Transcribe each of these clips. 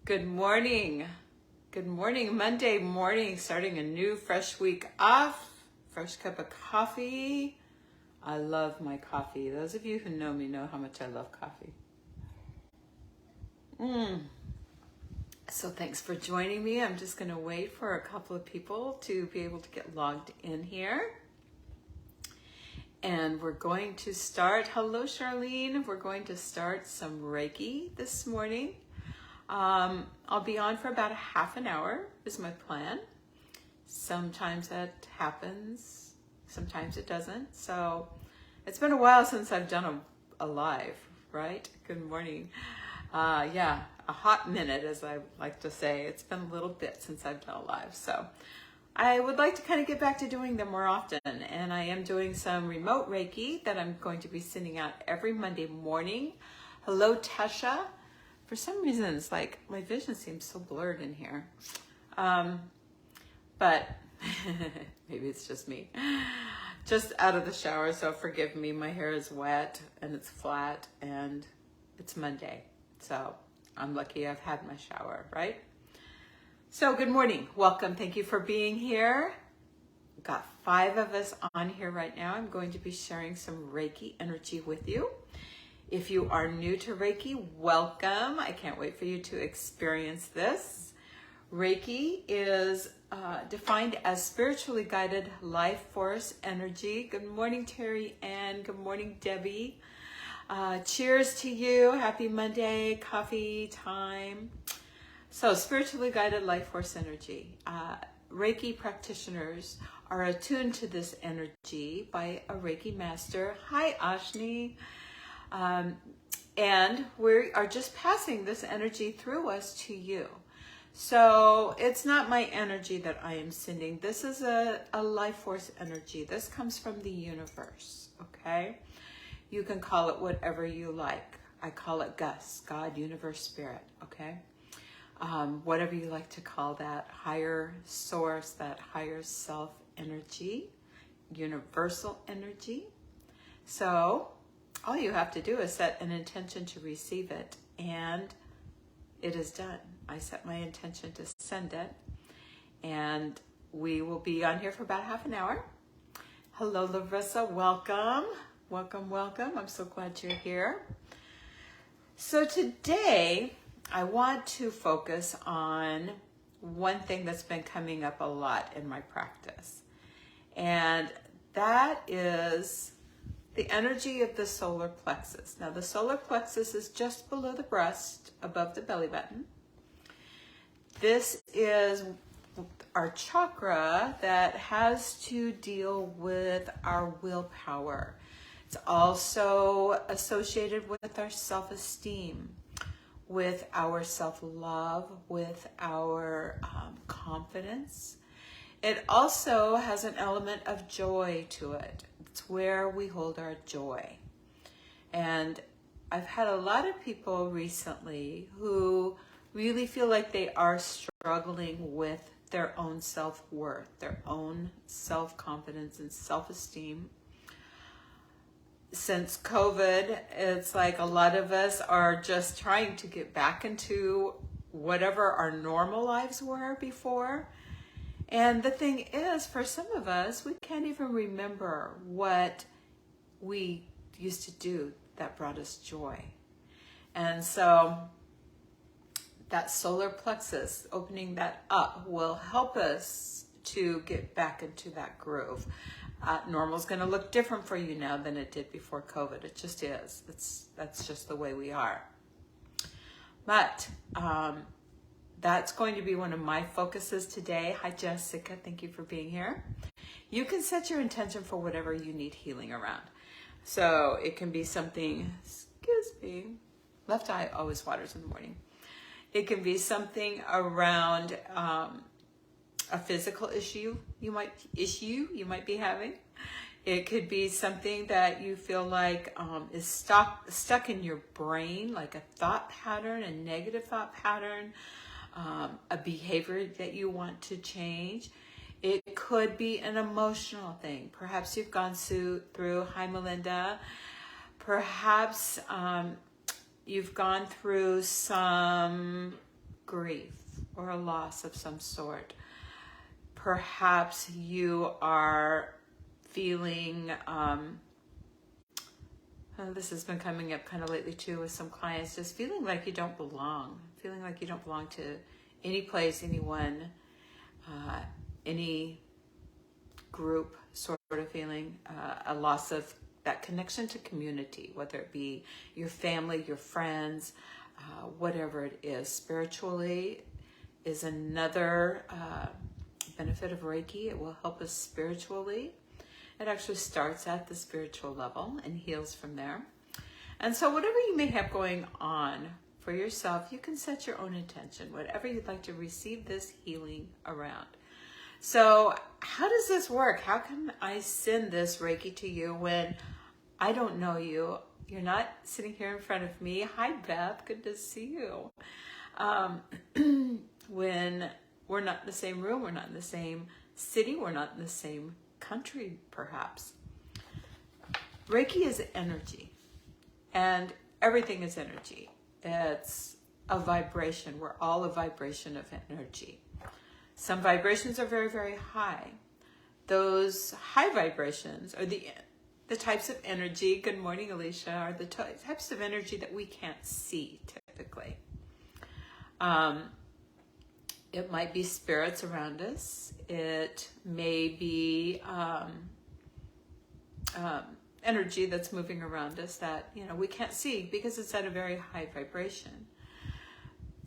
Good morning. Good morning. Monday morning, starting a new fresh week off. Fresh cup of coffee. I love my coffee. Those of you who know me know how much I love coffee. So thanks for joining me. I'm just going to wait for a couple of people to be able to get logged in here. And we're going to start. Hello, Charlene. We're going to start some Reiki this morning. I'll be on for about a half an hour is my plan. Sometimes that happens, sometimes it doesn't. So it's been a while since I've done a live, right? Good morning. Yeah, a hot minute, as I like to say. It's been a little bit since I've done a live. So I would like to kind of get back to doing them more often. And I am doing some remote Reiki that I'm going to be sending out every Monday morning. Hello, Tesha. For some reason, it's like my vision seems so blurred in here. But maybe it's just me. Just out of the shower, so forgive me. My hair is wet and it's flat and it's Monday. So I'm lucky I've had my shower, right? So good morning. Welcome. Thank you for being here. We've got 5 of us on here right now. I'm going to be sharing some Reiki energy with you. If you are new to Reiki, welcome. I can't wait for you to experience this. Reiki is defined as spiritually guided life force energy. Good morning, Terry, and good morning, Debbie. Cheers to you. Happy Monday, coffee time. So, spiritually guided life force energy. Reiki practitioners are attuned to this energy by a Reiki master. Hi, Ashni. And we are just passing this energy through us to you. So it's not my energy that I am sending. This is a life force energy. This comes from the universe, okay? You can call it whatever you like. I call it Gus, God, universe, spirit, okay? Whatever you like to call that higher source, that higher self energy, universal energy. So all you have to do is set an intention to receive it, and it is done. I set my intention to send it, and we will be on here for about half an hour. Hello, Larissa. Welcome. Welcome, welcome. I'm so glad you're here. So today, I want to focus on one thing that's been coming up a lot in my practice, and that is the energy of the solar plexus. Now, the solar plexus is just below the breast, above the belly button. This is our chakra that has to deal with our willpower. It's also associated with our self-esteem, with our self-love, with our confidence. It also has an element of joy to it. It's where we hold our joy. And I've had a lot of people recently who really feel like they are struggling with their own self-worth, their own self-confidence and self-esteem. Since COVID, it's like a lot of us are just trying to get back into whatever our normal lives were before. And the thing is, for some of us, we can't even remember what we used to do that brought us joy. And so that solar plexus, opening that up, will help us to get back into that groove. Normal's going to look different for you now than it did before COVID. It just is. That's just the way we are. But that's going to be one of my focuses today. Hi, Jessica. Thank you for being here. You can set your intention for whatever you need healing around. So it can be something, excuse me, left eye always waters in the morning. It can be something around a physical issue you might be having. It could be something that you feel like is stuck in your brain, like a thought pattern, a negative thought pattern, a behavior that you want to change. It could be an emotional thing. Perhaps you've gone through, hi Melinda, perhaps you've gone through some grief or a loss of some sort. Perhaps you are feeling, this has been coming up kind of lately too with some clients, just feeling like you don't belong, feeling like you don't belong to any place, anyone, any group, sort of feeling a loss of that connection to community, whether it be your family, your friends, whatever it is. Spiritually is another benefit of Reiki. It will help us spiritually. It actually starts at the spiritual level and heals from there. And so whatever you may have going on for yourself, you can set your own intention, whatever you'd like to receive this healing around. So how does this work? How can I send this Reiki to you when I don't know you? You're not sitting here in front of me. Hi, Beth. Good to see you. When we're not in the same room, we're not in the same city, we're not in the same country, perhaps. Reiki is energy, and everything is energy. It's a vibration. We're all a vibration of energy. Some vibrations are very, very high. Those high vibrations are the types of energy, good morning, Alicia, are the types of energy that we can't see typically. It might be spirits around us. It may be energy that's moving around us that, we can't see because it's at a very high vibration.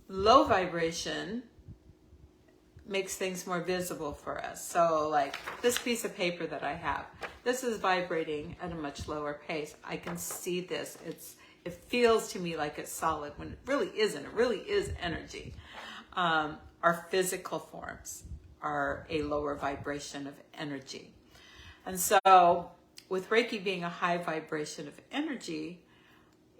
Low vibration makes things more visible for us. So like this piece of paper that I have, this is vibrating at a much lower pace. I can see this. It feels to me like it's solid when it really isn't. It really is energy. Our physical forms are a lower vibration of energy. And so with Reiki being a high vibration of energy,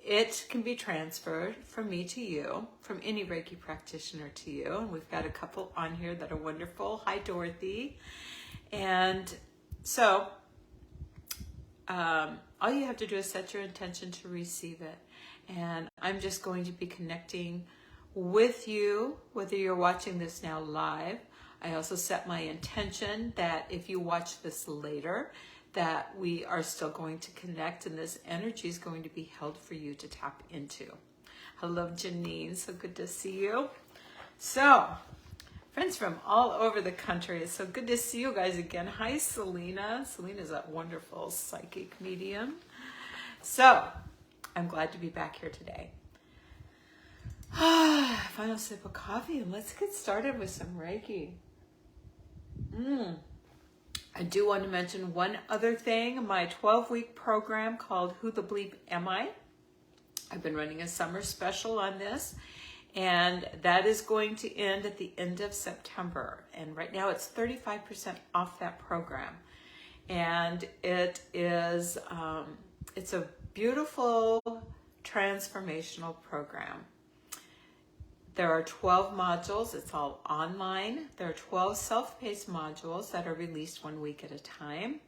it can be transferred from me to you, from any Reiki practitioner to you. And we've got a couple on here that are wonderful. Hi, Dorothy. And so all you have to do is set your intention to receive it. And I'm just going to be connecting with you, whether you're watching this now live. I also set my intention that if you watch this later, that we are still going to connect and this energy is going to be held for you to tap into. Hello, Janine. So good to see you. So, friends from all over the country. It's so good to see you guys again. Hi, Selena. Selena's a wonderful psychic medium. So, I'm glad to be back here today. Final sip of coffee and let's get started with some Reiki. I do want to mention one other thing. My 12-week program called Who the Bleep Am I? I've been running a summer special on this, and that is going to end at the end of September. And right now it's 35% off that program. And it is, it's a beautiful transformational program. There are 12 modules. It's all online. There are 12 self-paced modules that are released 1 week at a time.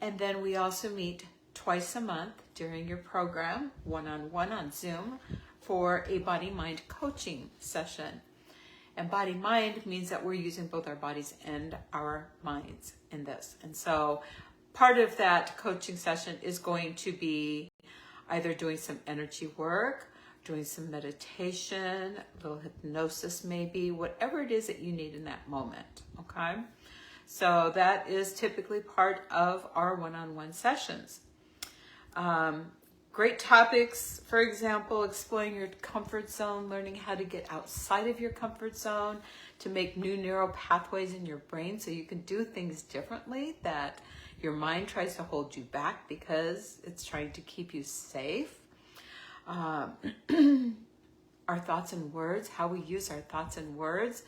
And then we also meet twice a month during your program, one-on-one on Zoom, for a body-mind coaching session. And body-mind means that we're using both our bodies and our minds in this. And so part of that coaching session is going to be either doing some energy work, doing some meditation, a little hypnosis maybe, whatever it is that you need in that moment, okay? So that is typically part of our one-on-one sessions. Great topics, for example, exploring your comfort zone, learning how to get outside of your comfort zone to make new neural pathways in your brain so you can do things differently that your mind tries to hold you back because it's trying to keep you safe. Our thoughts and words, how we use our thoughts and words,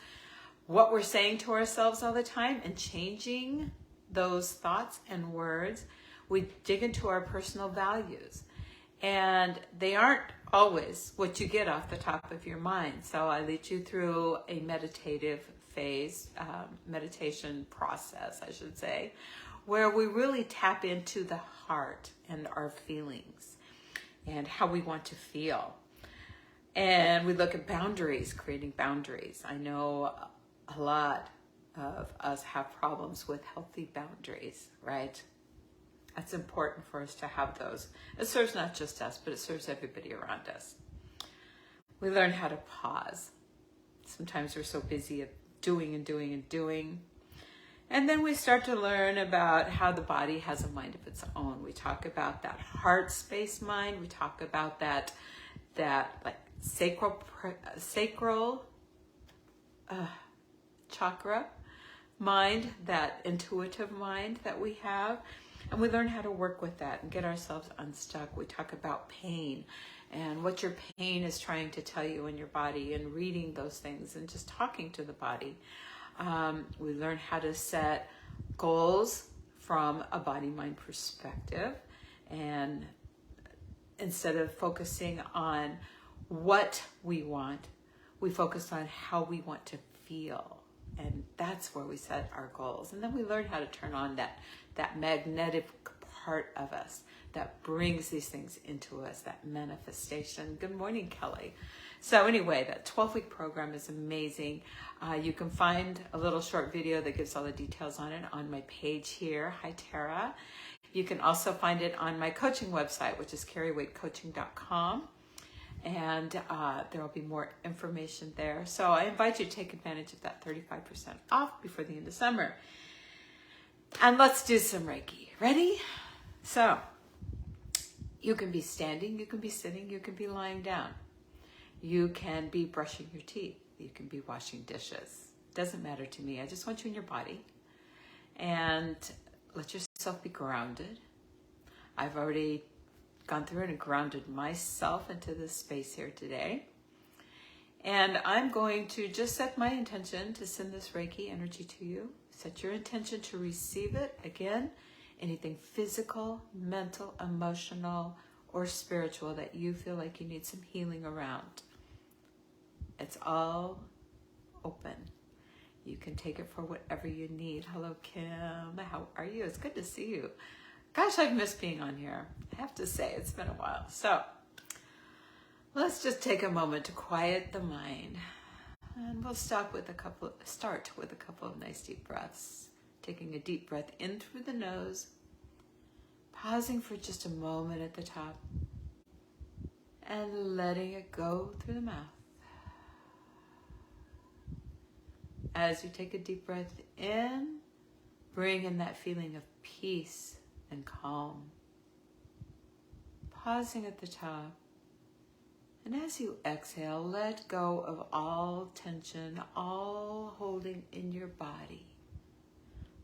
what we're saying to ourselves all the time, and changing those thoughts and words. We dig into our personal values, and they aren't always what you get off the top of your mind. So I lead you through a meditative phase, meditation process, I should say, where we really tap into the heart and our feelings and how we want to feel. And we look at boundaries, creating boundaries. I know a lot of us have problems with healthy boundaries, right? It's important for us to have those. It serves not just us, but it serves everybody around us. We learn how to pause. Sometimes we're so busy at doing and doing and doing. And then we start to learn about how the body has a mind of its own. We talk about that heart space mind. We talk about that like sacral chakra mind, that intuitive mind that we have. And we learn how to work with that and get ourselves unstuck. We talk about pain and what your pain is trying to tell you in your body, and reading those things and just talking to the body. We learn how to set goals from a body-mind perspective, and instead of focusing on what we want, we focus on how we want to feel. And that's where we set our goals. And then we learn how to turn on that magnetic part of us that brings these things into us, that manifestation. Good morning, Kelly. So anyway, that 12-week program is amazing. You can find a little short video that gives all the details on it on my page here. Hi, Tara. You can also find it on my coaching website, which is kerriwaitecoaching.com. And there will be more information there. So I invite you to take advantage of that 35% off before the end of summer. And let's do some Reiki. Ready? So you can be standing, you can be sitting, you can be lying down. You can be brushing your teeth. You can be washing dishes. Doesn't matter to me. I just want you in your body. And let yourself be grounded. I've already gone through it and grounded myself into this space here today. And I'm going to just set my intention to send this Reiki energy to you. Set your intention to receive it. Again, anything physical, mental, emotional, or spiritual that you feel like you need some healing around. It's all open. You can take it for whatever you need. Hello, Kim. How are you? It's good to see you. Gosh, I've missed being on here. I have to say, it's been a while. So let's just take a moment to quiet the mind. And we'll start with a couple of nice deep breaths. Taking a deep breath in through the nose, pausing for just a moment at the top, and letting it go through the mouth. As you take a deep breath in, bring in that feeling of peace and calm. Pausing at the top. And as you exhale, let go of all tension, all holding in your body.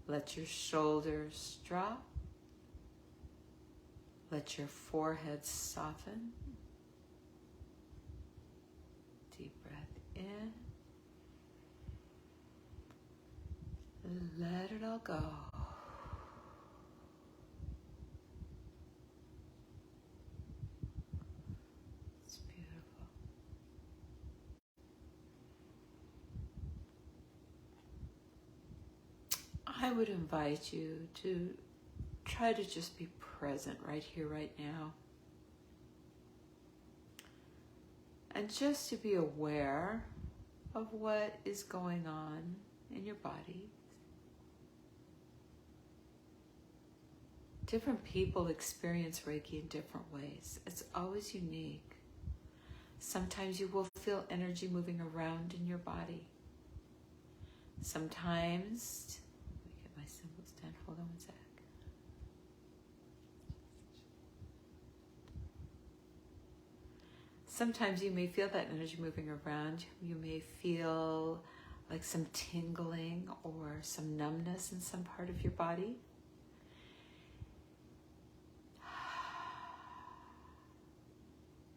Let your shoulders drop. Let your forehead soften. Deep breath in. Let it all go. It's beautiful. I would invite you to try to just be present right here, right now. And just to be aware of what is going on in your body. Different people experience Reiki in different ways. It's always unique. Sometimes you will feel energy moving around in your body. Sometimes, let me get my symbol stand, hold on one sec. Sometimes you may feel that energy moving around. You may feel like some tingling or some numbness in some part of your body.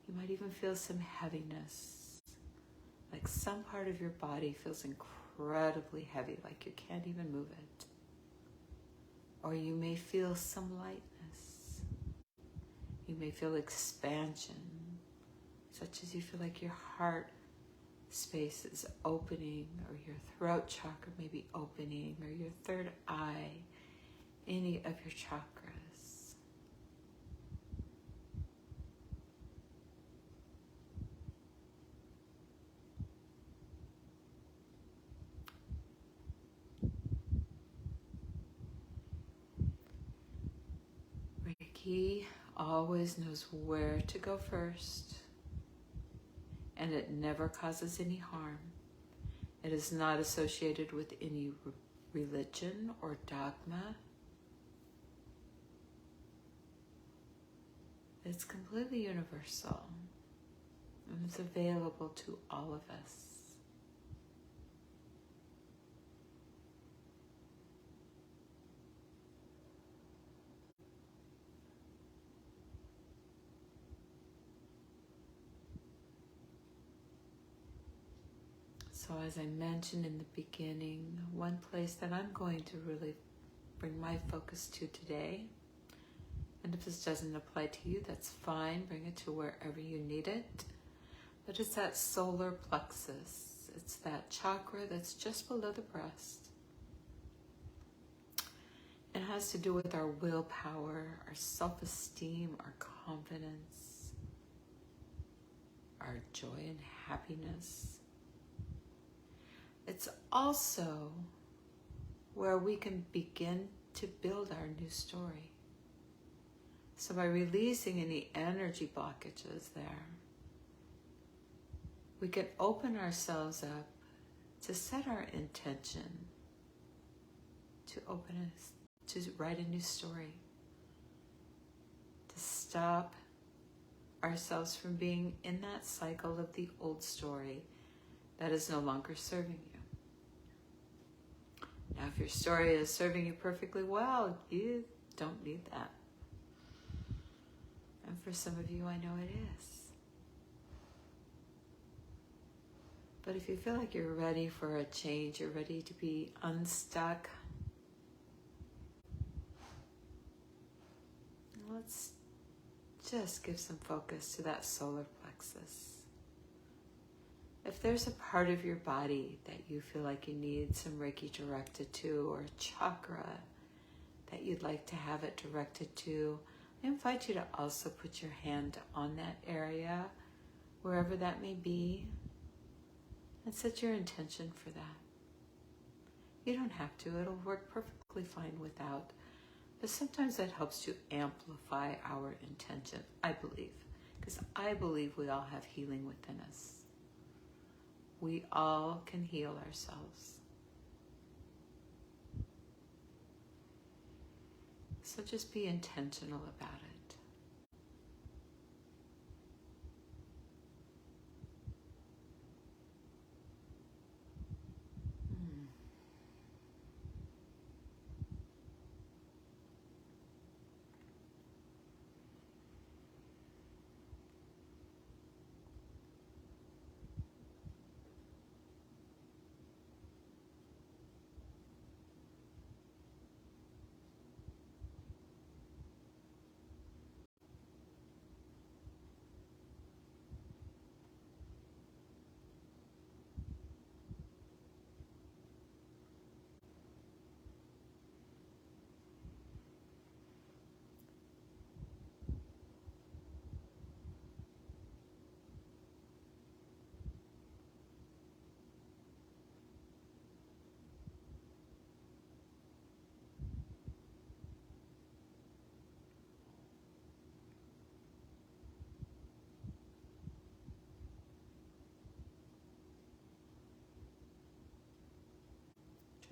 You might even feel some heaviness, like some part of your body feels incredibly heavy, like you can't even move it. Or you may feel some lightness. You may feel expansion, such as you feel like your heart space is opening, or your throat chakra may be opening, or your third eye, any of your chakras. Reiki always knows where to go first, and it never causes any harm. It is not associated with any religion or dogma. It's completely universal, and it's available to all of us. So as I mentioned in the beginning, one place that I'm going to really bring my focus to today, and if this doesn't apply to you, that's fine, bring it to wherever you need it, but it's that solar plexus. It's that chakra that's just below the breast. It has to do with our willpower, our self-esteem, our confidence, our joy and happiness. It's also where we can begin to build our new story. So by releasing any energy blockages there, we can open ourselves up to set our intention to write a new story, to stop ourselves from being in that cycle of the old story that is no longer serving you. Now, if your story is serving you perfectly well, you don't need that. And for some of you, I know it is. But if you feel like you're ready for a change, you're ready to be unstuck, let's just give some focus to that solar plexus. If there's a part of your body that you feel like you need some Reiki directed to, or a chakra that you'd like to have it directed to, I invite you to also put your hand on that area, wherever that may be, and set your intention for that. You don't have to, it'll work perfectly fine without, but sometimes that helps to amplify our intention, I believe, because I believe we all have healing within us. We all can heal ourselves. So just be intentional about it.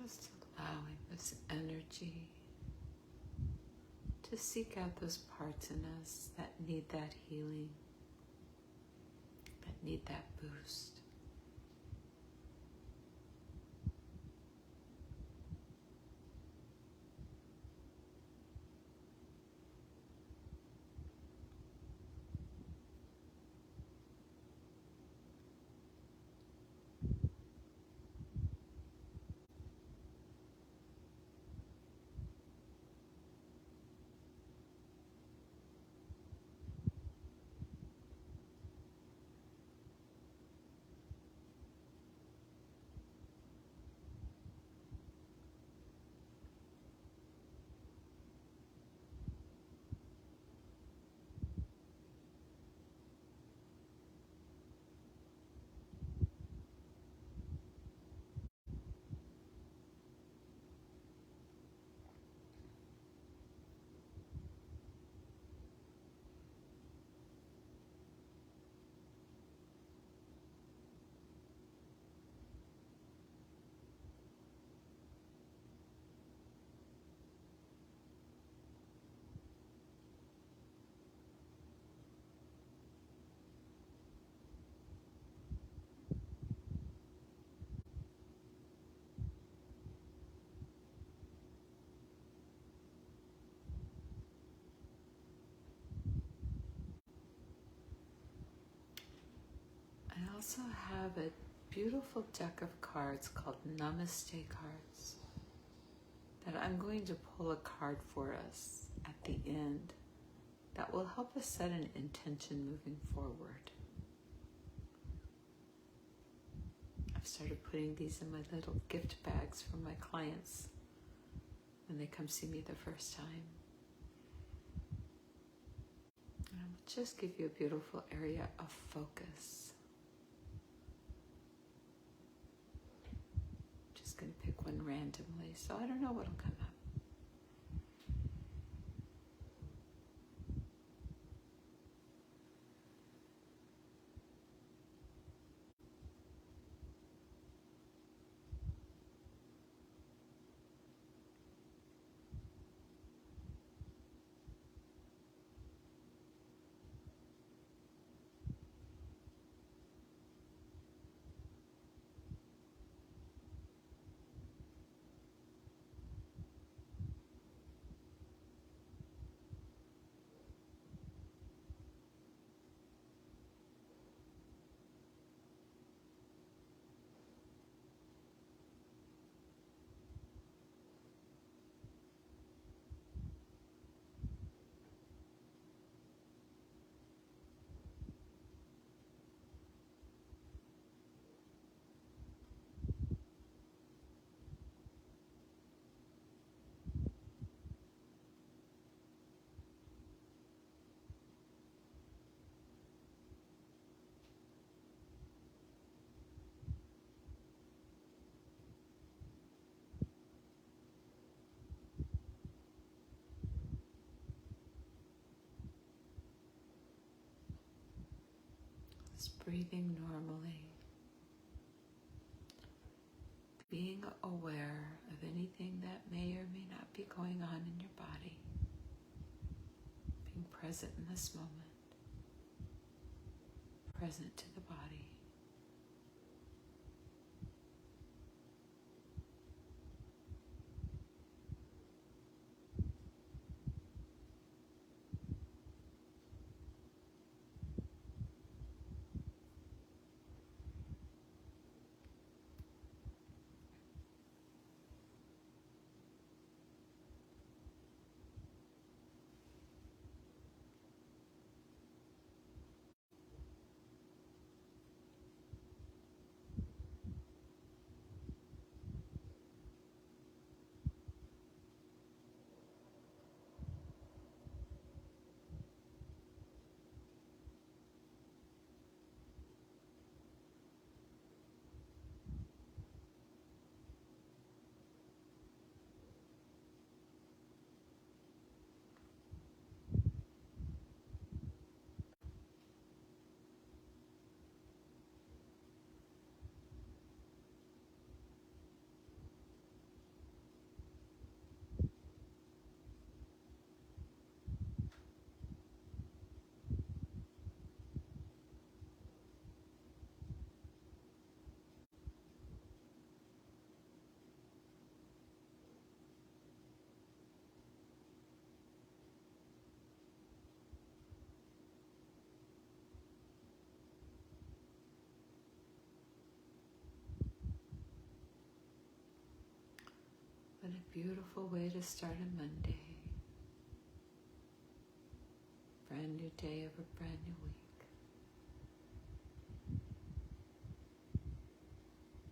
Just allowing this energy to seek out those parts in us that need that healing, that need that boost. I also have a beautiful deck of cards called Namaste cards that I'm going to pull a card for us at the end that will help us set an intention moving forward. I've started putting these in my little gift bags for my clients when they come see me the first time. And I'll just give you a beautiful area of focus. Just going to pick one randomly, so I don't know what'll come up. Just breathing normally, being aware of anything that may or may not be going on in your body, being present in this moment, present to the body. What a beautiful way to start a Monday. Brand new day of a brand new week.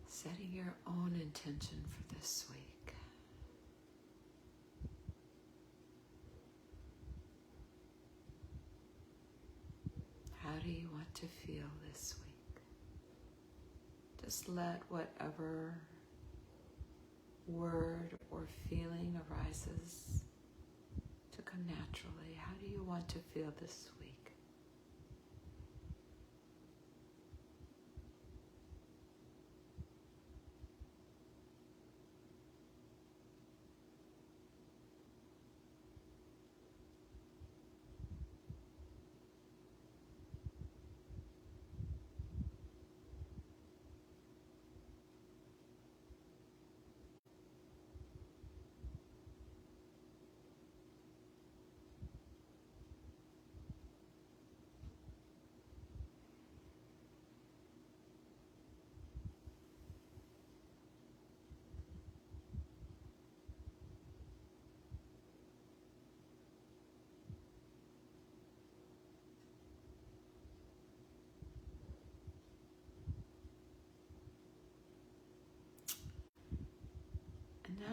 Setting your own intention for this week. How do you want to feel this week? Just let whatever word or feeling arises to come naturally. How do you want to feel this week?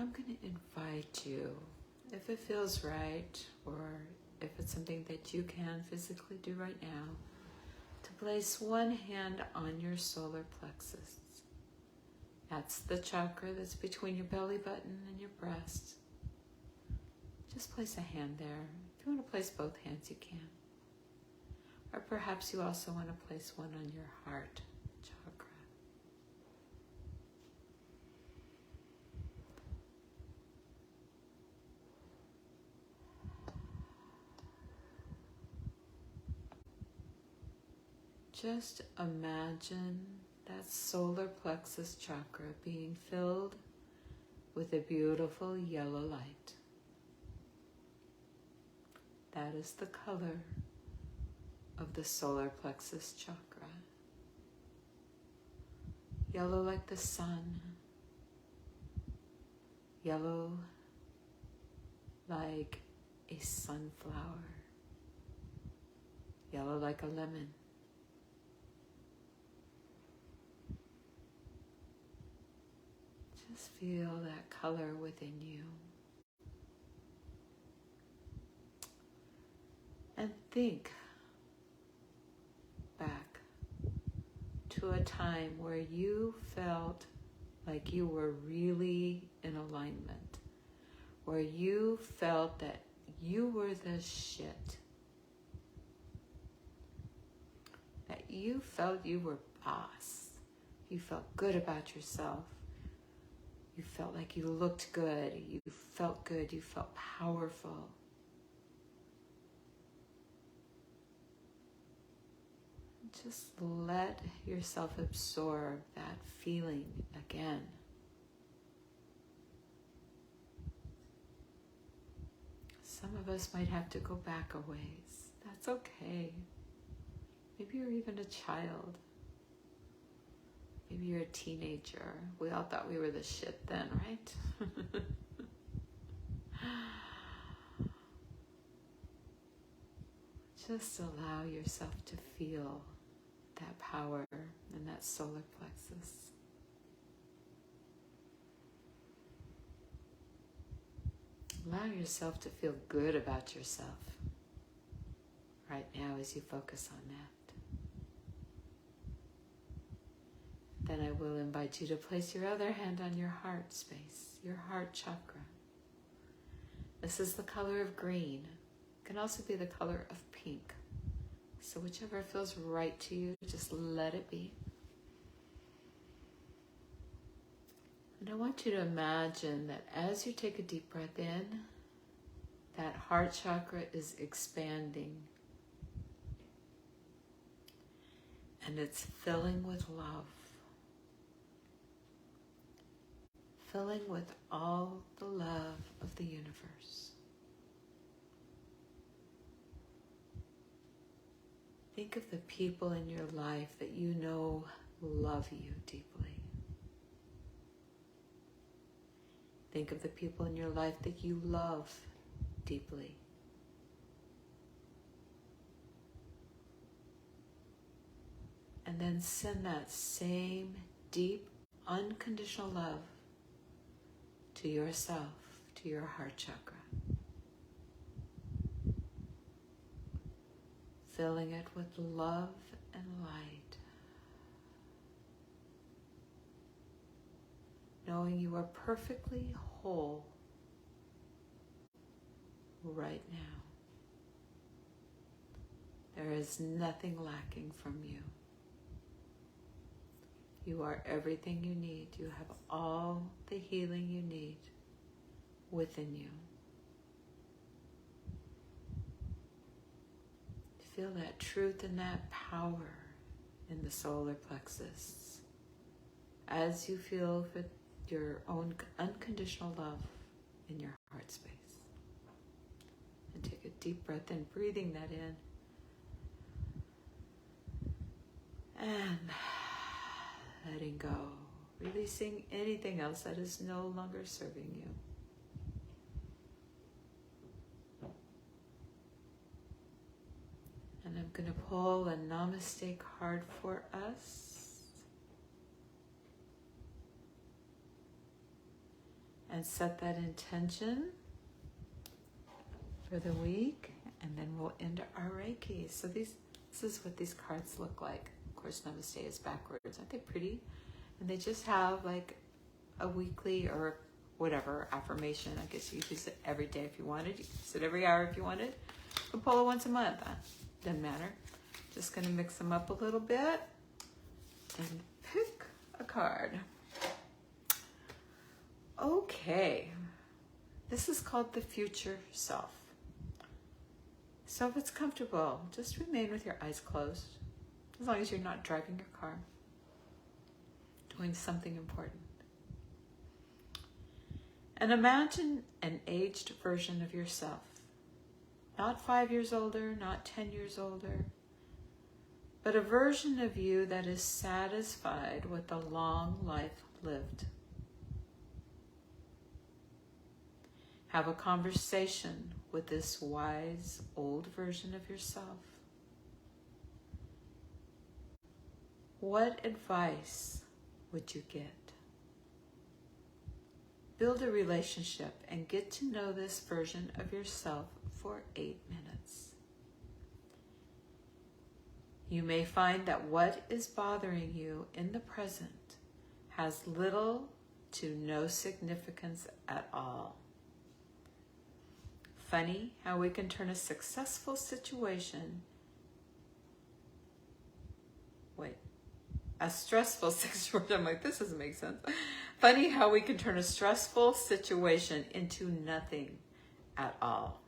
I'm going to invite you, if it feels right, or if it's something that you can physically do right now, to place one hand on your solar plexus. That's the chakra that's between your belly button and your breast. Just place a hand there. If you want to place both hands, you can. Or perhaps you also want to place one on your heart chakra. Just imagine that solar plexus chakra being filled with a beautiful yellow light. That is the color of the solar plexus chakra. Yellow like the sun. Yellow like a sunflower. Yellow like a lemon. Just feel that color within you. And think back to a time where you felt like you were really in alignment, where you felt that you were the shit, that you felt you were boss, you felt good about yourself, you felt like you looked good, you felt good, you felt powerful. Just let yourself absorb that feeling again. Some of us might have to go back a ways. That's okay. Maybe you're even a child. Maybe you're a teenager. We all thought we were the shit then, right? Just allow yourself to feel that power and that solar plexus. Allow yourself to feel good about yourself right now as you focus on that. Then I will invite you to place your other hand on your heart space, your heart chakra. This is the color of green. It can also be the color of pink. So whichever feels right to you, just let it be. And I want you to imagine that as you take a deep breath in, that heart chakra is expanding. And it's filling with love. Filling with all the love of the universe. Think of the people in your life that you know love you deeply. Think of the people in your life that you love deeply. And then send that same deep, unconditional love to yourself, to your heart chakra. Filling it with love and light. Knowing you are perfectly whole right now. There is nothing lacking from you. You are everything you need. You have all the healing you need within you. Feel that truth and that power in the solar plexus as you feel with your own unconditional love in your heart space. And take a deep breath in, breathing that in. And letting go, releasing anything else that is no longer serving you. And I'm going to pull a namaste card for us. and set that intention for the week, and then we'll end our Reiki. So this is what these cards look like. Of course, Namaste is backwards. Aren't they pretty? And they just have like a weekly or whatever affirmation. I guess you could use it every day if you wanted. You could use it every hour if you wanted. You could pull it once a month. Doesn't matter. Just going to mix them up a little bit and pick a card. Okay. This is called the future self. So if it's comfortable, just remain with your eyes closed, as long as you're not driving your car, doing something important. And imagine an aged version of yourself. Not 5 years older, not 10 years older, but a version of you that is satisfied with the long life lived. Have a conversation with this wise old version of yourself. What advice would you get? Build a relationship and get to know this version of yourself for 8 minutes. You may find that what is bothering you in the present has little to no significance at all. Funny how we can turn a successful situation, a stressful situation, I'm like, this doesn't make sense. Funny how we can turn a stressful situation into nothing at all.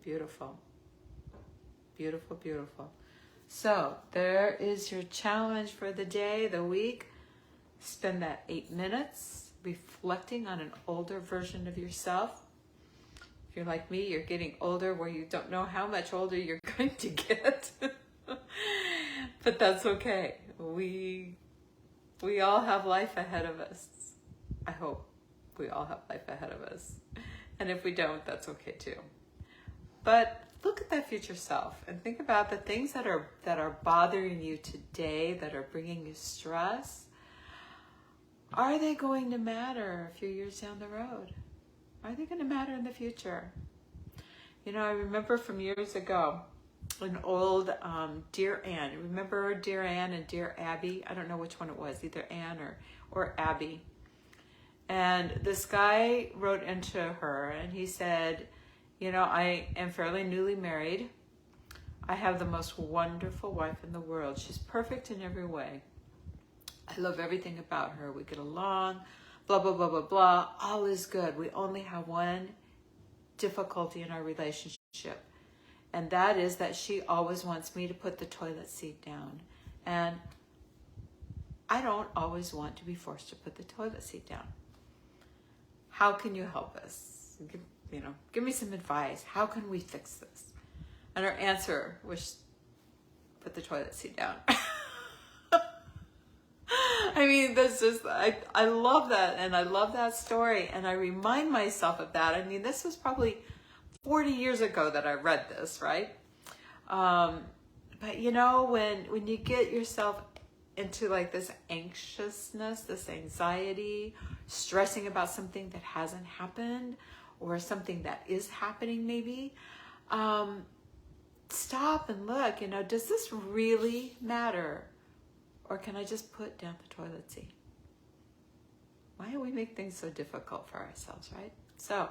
Beautiful. Beautiful, beautiful. So there is your challenge for the day, the week. Spend that 8 minutes reflecting on an older version of yourself. If you're like me, you're getting older where you don't know how much older you're going to get. But that's okay. We all have life ahead of us. I hope we all have life ahead of us. And if we don't, that's okay too. But look at that future self and think about the things that are bothering you today, that are bringing you stress. Are they going to matter a few years down the road? Are they going to matter in the future? You know, I remember from years ago, an old Dear Anne. Remember Dear Anne and Dear Abby? I don't know which one it was, either Anne or Abby. And this guy wrote into her and he said, you know, I am fairly newly married. I have the most wonderful wife in the world. She's perfect in every way. I love everything about her. We get along, blah, blah, blah, blah, blah. All is good. We only have one difficulty in our relationship. And that is that she always wants me to put the toilet seat down. And I don't always want to be forced to put the toilet seat down. How can you help us? Give me some advice. How can we fix this? And her answer was, put the toilet seat down. I mean, that's just, I love that. And I love that story. And I remind myself of that. I mean, this was probably 40 years ago that I read this, right? But you know, when you get yourself into like this anxiousness, this anxiety, stressing about something that hasn't happened or something that is happening maybe, stop and look, does this really matter? Or can I just put down the toilet seat? Why do we make things so difficult for ourselves, right? So,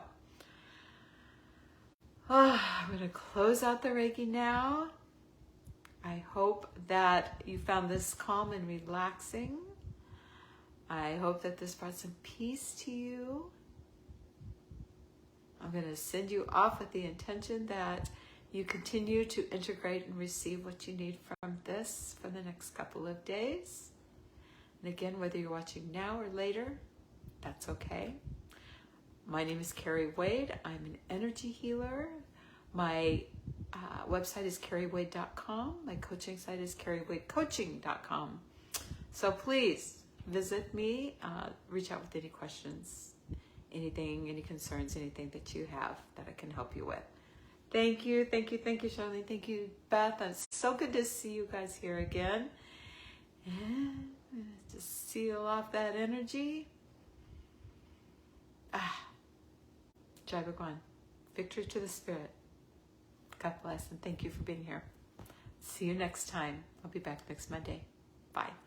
I'm going to close out the Reiki now. I hope that you found this calm and relaxing. I hope that this brought some peace to you. I'm going to send you off with the intention that you continue to integrate and receive what you need from this for the next couple of days. And again, whether you're watching now or later, that's okay. My name is Kerri Wade. I'm an energy healer. My website is kerriwade.com. My coaching site is kerriwadecoaching.com. So please visit me, reach out with any questions, anything, any concerns, anything that you have that I can help you with. Thank you, Charlene. Thank you, Beth. It's so good to see you guys here again. And just seal off that energy. Jai Bhagwan. Victory to the spirit. God bless and thank you for being here. See you next time. I'll be back next Monday. Bye.